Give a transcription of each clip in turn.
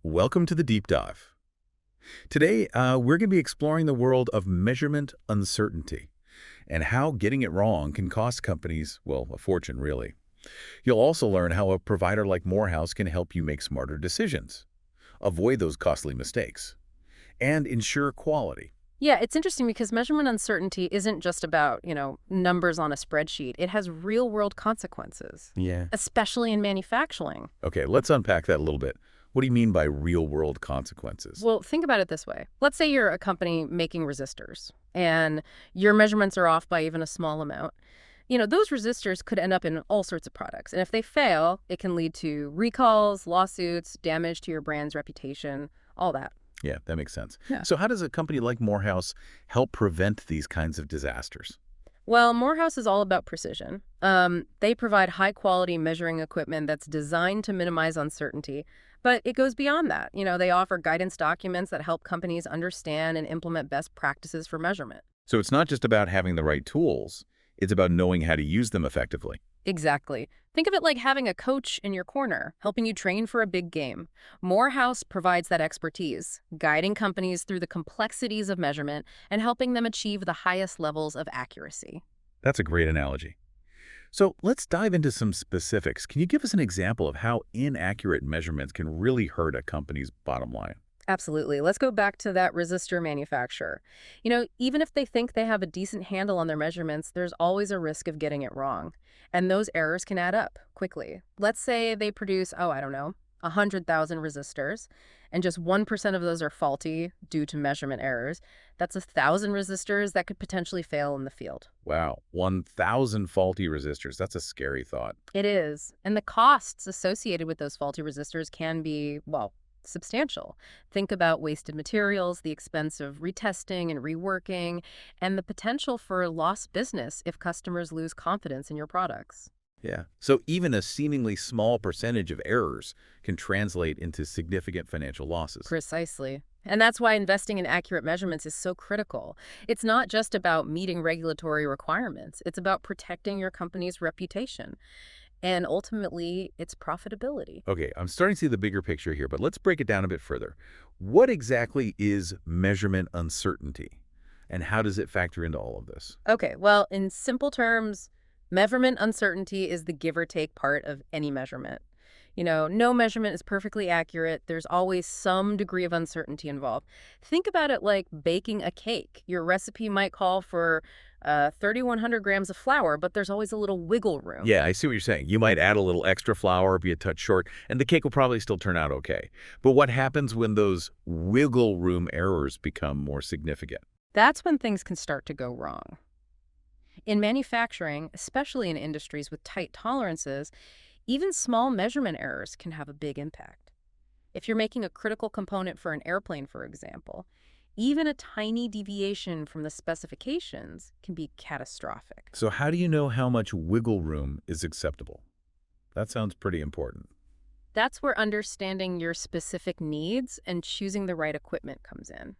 Welcome to the Deep Dive. Today, we're going to be exploring the world of measurement uncertainty and how getting it wrong can cost companies, well, a fortune, really. You'll also learn how a provider like Morehouse can help you make smarter decisions, avoid those costly mistakes, and ensure quality. Yeah, it's interesting because measurement uncertainty isn't just about, numbers on a spreadsheet. It has real-world consequences, Yeah. especially in manufacturing. Okay, let's unpack that a little bit. What do you mean by real-world consequences? Well, think about it this way. Let's say you're a company making resistors and your measurements are off by even a small amount. Those resistors could end up in all sorts of products. And if they fail, it can lead to recalls, lawsuits, damage to your brand's reputation, all that. Yeah, that makes sense. Yeah. So how does a company like Morehouse help prevent these kinds of disasters? Well, Morehouse is all about precision. They provide high-quality measuring equipment that's designed to minimize uncertainty, but it goes beyond that. They offer guidance documents that help companies understand and implement best practices for measurement. So it's not just about having the right tools, it's about knowing how to use them effectively. Exactly. Think of it like having a coach in your corner, helping you train for a big game. Morehouse provides that expertise, guiding companies through the complexities of measurement and helping them achieve the highest levels of accuracy. That's a great analogy. So let's dive into some specifics. Can you give us an example of how inaccurate measurements can really hurt a company's bottom line? Absolutely. Let's go back to that resistor manufacturer. Even if they think they have a decent handle on their measurements, there's always a risk of getting it wrong. And those errors can add up quickly. Let's say they produce, I don't know, 100,000 resistors, and just 1% of those are faulty due to measurement errors. That's 1,000 resistors that could potentially fail in the field. Wow, 1,000 faulty resistors. That's a scary thought. It is. And the costs associated with those faulty resistors can be, well, substantial. Think about wasted materials, the expense of retesting and reworking, and the potential for lost business if customers lose confidence in your products. Yeah. So even a seemingly small percentage of errors can translate into significant financial losses. Precisely. And that's why investing in accurate measurements is so critical. It's not just about meeting regulatory requirements. It's about protecting your company's reputation and ultimately its profitability. Okay, I'm starting to see the bigger picture here, but let's break it down a bit further. What exactly is measurement uncertainty, and how does it factor into all of this? Okay, well, in simple terms, measurement uncertainty is the give or take part of any measurement. No measurement is perfectly accurate. There's always some degree of uncertainty involved. Think about it like baking a cake. Your recipe might call for 3,100 grams of flour, but there's always a little wiggle room. Yeah, I see what you're saying. You might add a little extra flour, be a touch short, and the cake will probably still turn out okay. But what happens when those wiggle room errors become more significant? That's when things can start to go wrong. In manufacturing, especially in industries with tight tolerances, even small measurement errors can have a big impact. If you're making a critical component for an airplane, for example, even a tiny deviation from the specifications can be catastrophic. So how do you know how much wiggle room is acceptable? That sounds pretty important. That's where understanding your specific needs and choosing the right equipment comes in.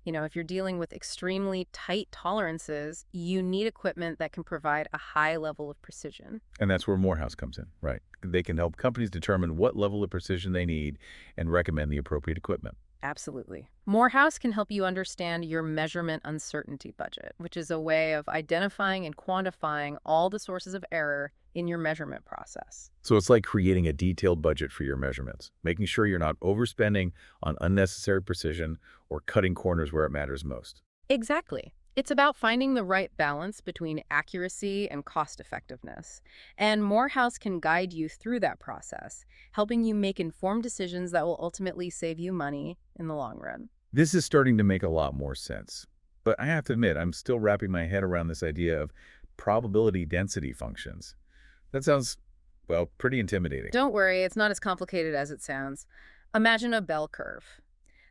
If you're dealing with extremely tight tolerances, you need equipment that can provide a high level of precision. And that's where Morehouse comes in, right? They can help companies determine what level of precision they need and recommend the appropriate equipment. Absolutely. Morehouse can help you understand your measurement uncertainty budget, which is a way of identifying and quantifying all the sources of error in your measurement process. So it's like creating a detailed budget for your measurements, making sure you're not overspending on unnecessary precision or cutting corners where it matters most. Exactly. It's about finding the right balance between accuracy and cost effectiveness. And Morehouse can guide you through that process, helping you make informed decisions that will ultimately save you money in the long run. This is starting to make a lot more sense. But I have to admit, I'm still wrapping my head around this idea of probability density functions. That sounds, well, pretty intimidating. Don't worry, it's not as complicated as it sounds. Imagine a bell curve.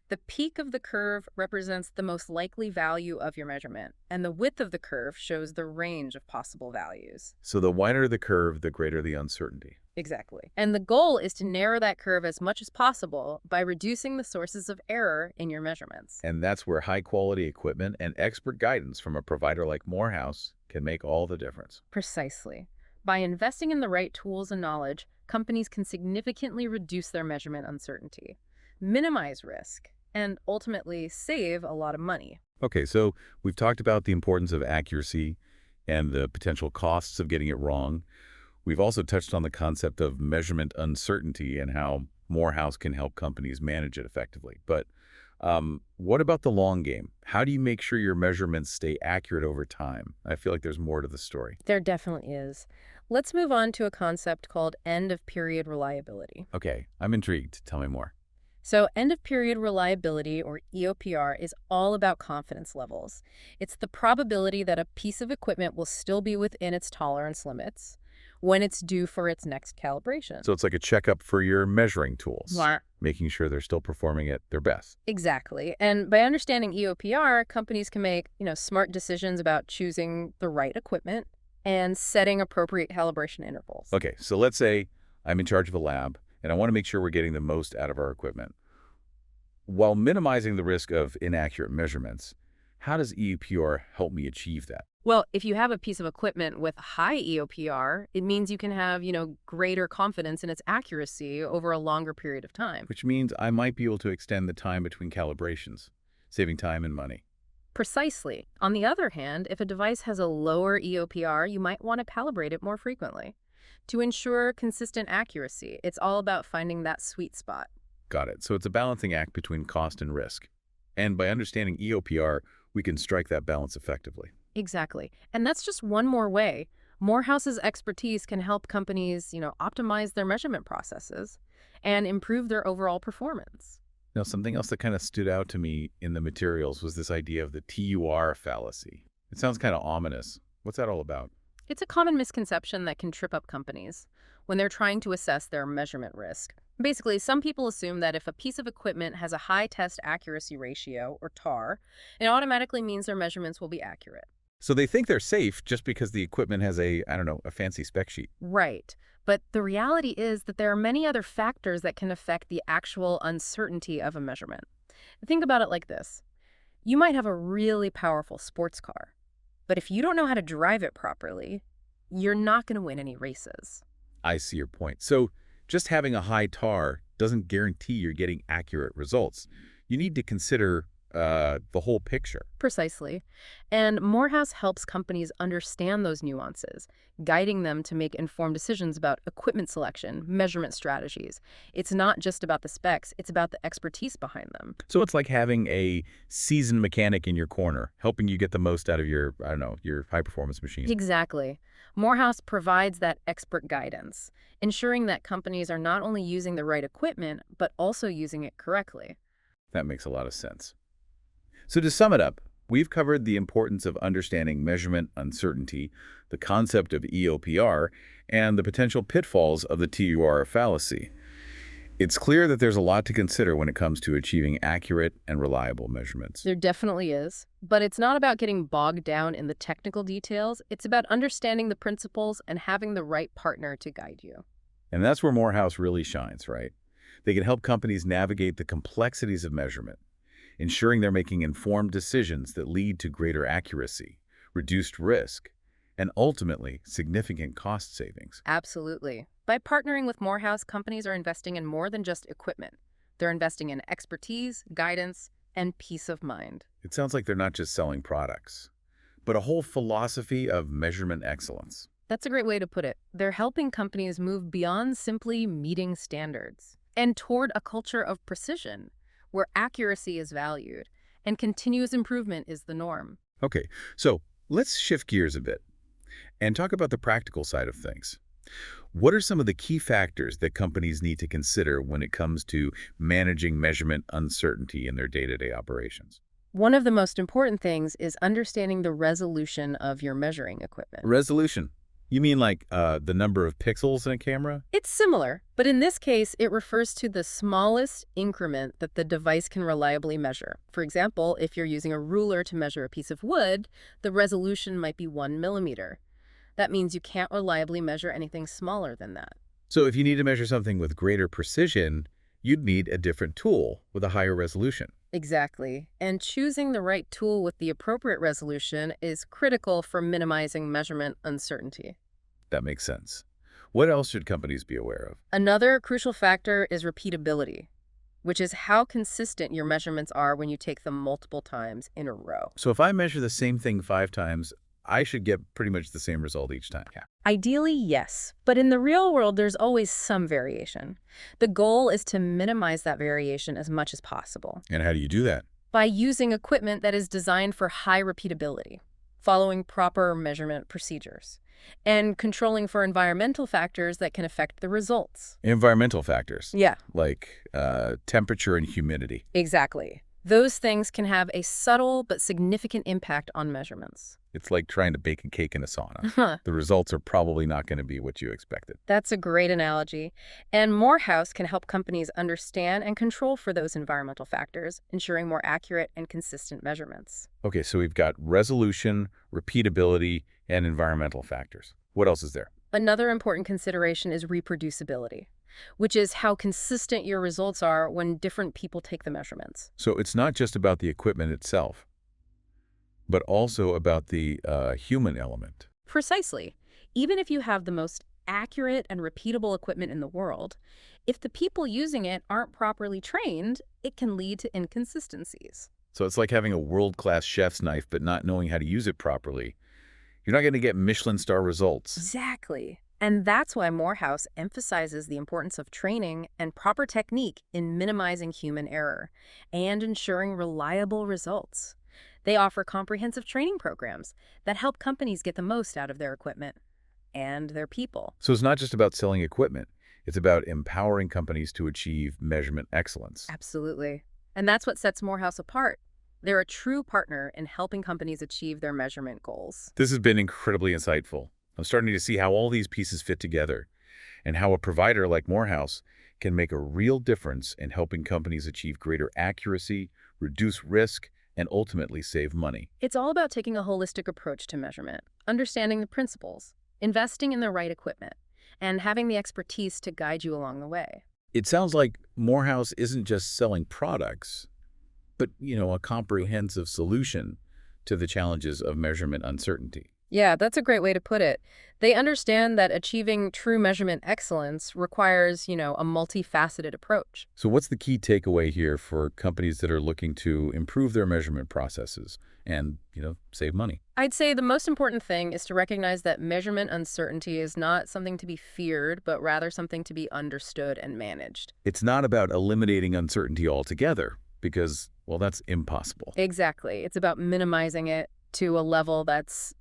The peak of the curve represents the most likely value of your measurement, and the width of the curve shows the range of possible values. So the wider the curve, the greater the uncertainty. Exactly. And the goal is to narrow that curve as much as possible by reducing the sources of error in your measurements. And that's where high-quality equipment and expert guidance from a provider like Morehouse can make all the difference. Precisely. By investing in the right tools and knowledge, companies can significantly reduce their measurement uncertainty. minimize risk, and ultimately save a lot of money. Okay, so we've talked about the importance of accuracy and the potential costs of getting it wrong. We've also touched on the concept of measurement uncertainty and how Morehouse can help companies manage it effectively. But what about the long game? How do you make sure your measurements stay accurate over time? I feel like there's more to the story. There definitely is. Let's move on to a concept called end of period reliability. Okay, I'm intrigued. Tell me more. So, end of period reliability, or EOPR, is all about confidence levels. It's the probability that a piece of equipment will still be within its tolerance limits when it's due for its next calibration. So it's like a checkup for your measuring tools, Yeah. making sure they're still performing at their best. Exactly. And by understanding EOPR, companies can make, smart decisions about choosing the right equipment and setting appropriate calibration intervals. Okay, so let's say I'm in charge of a lab, and I want to make sure we're getting the most out of our equipment. While minimizing the risk of inaccurate measurements, how does EUPR help me achieve that? Well, if you have a piece of equipment with high EOPR, it means you can have, greater confidence in its accuracy over a longer period of time. Which means I might be able to extend the time between calibrations, saving time and money. Precisely. On the other hand, if a device has a lower EOPR, you might want to calibrate it more frequently. To ensure consistent accuracy, it's all about finding that sweet spot. Got it. So it's a balancing act between cost and risk. And by understanding EOPR, we can strike that balance effectively. Exactly. And that's just one more way. Morehouse's expertise can help companies, optimize their measurement processes and improve their overall performance. Now, something else that kind of stood out to me in the materials was this idea of the TUR fallacy. It sounds kind of ominous. What's that all about? It's a common misconception that can trip up companies when they're trying to assess their measurement risk. Basically, some people assume that if a piece of equipment has a high test accuracy ratio, or TAR, it automatically means their measurements will be accurate. So they think they're safe just because the equipment has a fancy spec sheet. Right. But the reality is that there are many other factors that can affect the actual uncertainty of a measurement. Think about it like this. You might have a really powerful sports car, but if you don't know how to drive it properly, you're not going to win any races. I see your point. So just having a high TAR doesn't guarantee you're getting accurate results. You need to consider the whole picture. Precisely. And Morehouse helps companies understand those nuances, guiding them to make informed decisions about equipment selection, measurement strategies. It's not just about the specs, it's about the expertise behind them. So it's like having a seasoned mechanic in your corner, helping you get the most out of your, your high-performance machine. Exactly. Morehouse provides that expert guidance, ensuring that companies are not only using the right equipment, but also using it correctly. That makes a lot of sense. So to sum it up, we've covered the importance of understanding measurement uncertainty, the concept of EOPR, and the potential pitfalls of the TUR fallacy. It's clear that there's a lot to consider when it comes to achieving accurate and reliable measurements. There definitely is. But it's not about getting bogged down in the technical details. It's about understanding the principles and having the right partner to guide you. And that's where Morehouse really shines, right? They can help companies navigate the complexities of measurement, ensuring they're making informed decisions that lead to greater accuracy, reduced risk, and ultimately significant cost savings. Absolutely. By partnering with Morehouse, companies are investing in more than just equipment. They're investing in expertise, guidance, and peace of mind. It sounds like they're not just selling products, but a whole philosophy of measurement excellence. That's a great way to put it. They're helping companies move beyond simply meeting standards and toward a culture of precision, where accuracy is valued and continuous improvement is the norm. Okay, so let's shift gears a bit and talk about the practical side of things. What are some of the key factors that companies need to consider when it comes to managing measurement uncertainty in their day-to-day operations? One of the most important things is understanding the resolution of your measuring equipment. Resolution. You mean like the number of pixels in a camera? It's similar, but in this case, it refers to the smallest increment that the device can reliably measure. For example, if you're using a ruler to measure a piece of wood, the resolution might be 1 millimeter. That means you can't reliably measure anything smaller than that. So if you need to measure something with greater precision, you'd need a different tool with a higher resolution. Exactly. And choosing the right tool with the appropriate resolution is critical for minimizing measurement uncertainty. That makes sense. What else should companies be aware of? Another crucial factor is repeatability. which is how consistent your measurements are when you take them multiple times in a row. So if I measure the same thing 5 times, I should get pretty much the same result each time. Yeah. Ideally, yes, but in the real world, there's always some variation. The goal is to minimize that variation as much as possible And how do you do that? by using equipment that is designed for high repeatability, following proper measurement procedures, and controlling for environmental factors that can affect the results. Environmental factors, Yeah, like temperature and humidity. exactly. Those things can have a subtle but significant impact on measurements. It's like trying to bake a cake in a sauna. Huh. The results are probably not going to be what you expected. That's a great analogy. And Morehouse can help companies understand and control for those environmental factors, ensuring more accurate and consistent measurements. Okay, so we've got resolution, repeatability, and environmental factors. What else is there? Another important consideration is reproducibility, which is how consistent your results are when different people take the measurements. So it's not just about the equipment itself, but also about the human element. Precisely. Even if you have the most accurate and repeatable equipment in the world, if the people using it aren't properly trained, it can lead to inconsistencies. So it's like having a world-class chef's knife but not knowing how to use it properly. You're not going to get Michelin star results. Exactly. And that's why Morehouse emphasizes the importance of training and proper technique in minimizing human error and ensuring reliable results. They offer comprehensive training programs that help companies get the most out of their equipment and their people. So it's not just about selling equipment. It's about empowering companies to achieve measurement excellence. Absolutely. And that's what sets Morehouse apart. They're a true partner in helping companies achieve their measurement goals. This has been incredibly insightful. I'm starting to see how all these pieces fit together and how a provider like Morehouse can make a real difference in helping companies achieve greater accuracy, reduce risk, and ultimately save money. It's all about taking a holistic approach to measurement, understanding the principles, investing in the right equipment, and having the expertise to guide you along the way. It sounds like Morehouse isn't just selling products, but, a comprehensive solution to the challenges of measurement uncertainty. Yeah, that's a great way to put it. They understand that achieving true measurement excellence requires, a multifaceted approach. So what's the key takeaway here for companies that are looking to improve their measurement processes and, save money? I'd say the most important thing is to recognize that measurement uncertainty is not something to be feared, but rather something to be understood and managed. It's not about eliminating uncertainty altogether because, that's impossible. Exactly. It's about minimizing it to a level that's,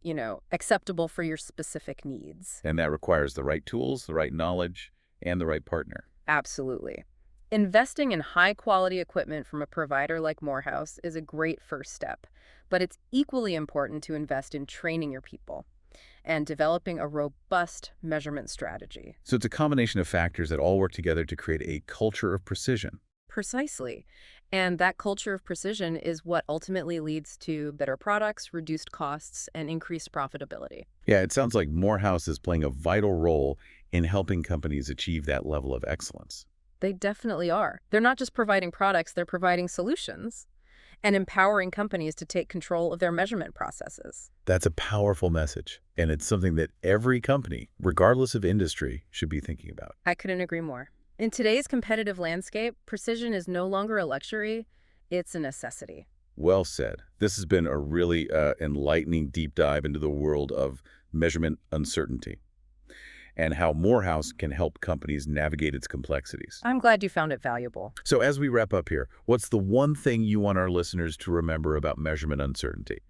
acceptable for your specific needs. And that requires the right tools, the right knowledge, and the right partner. Absolutely. Investing in high-quality equipment from a provider like Morehouse is a great first step, but it's equally important to invest in training your people and developing a robust measurement strategy. So it's a combination of factors that all work together to create a culture of precision. Precisely. And that culture of precision is what ultimately leads to better products, reduced costs, and increased profitability. Yeah, it sounds like Morehouse is playing a vital role in helping companies achieve that level of excellence. They definitely are. They're not just providing products, they're providing solutions and empowering companies to take control of their measurement processes. That's a powerful message, and it's something that every company, regardless of industry, should be thinking about. I couldn't agree more. In today's competitive landscape, precision is no longer a luxury, it's a necessity. Well said. This has been a really enlightening deep dive into the world of measurement uncertainty and how Morehouse can help companies navigate its complexities. I'm glad you found it valuable. So as we wrap up here, what's the one thing you want our listeners to remember about measurement uncertainty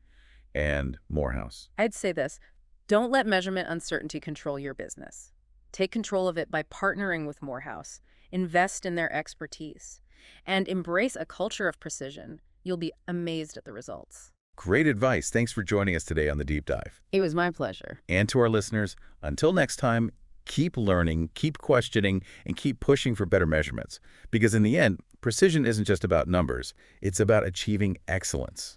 and Morehouse? I'd say this: don't let measurement uncertainty control your business. Take control of it by partnering with Morehouse, invest in their expertise, and embrace a culture of precision. You'll be amazed at the results. Great advice. Thanks for joining us today on The Deep Dive. It was my pleasure. And to our listeners, until next time, keep learning, keep questioning, and keep pushing for better measurements. Because in the end, precision isn't just about numbers. It's about achieving excellence.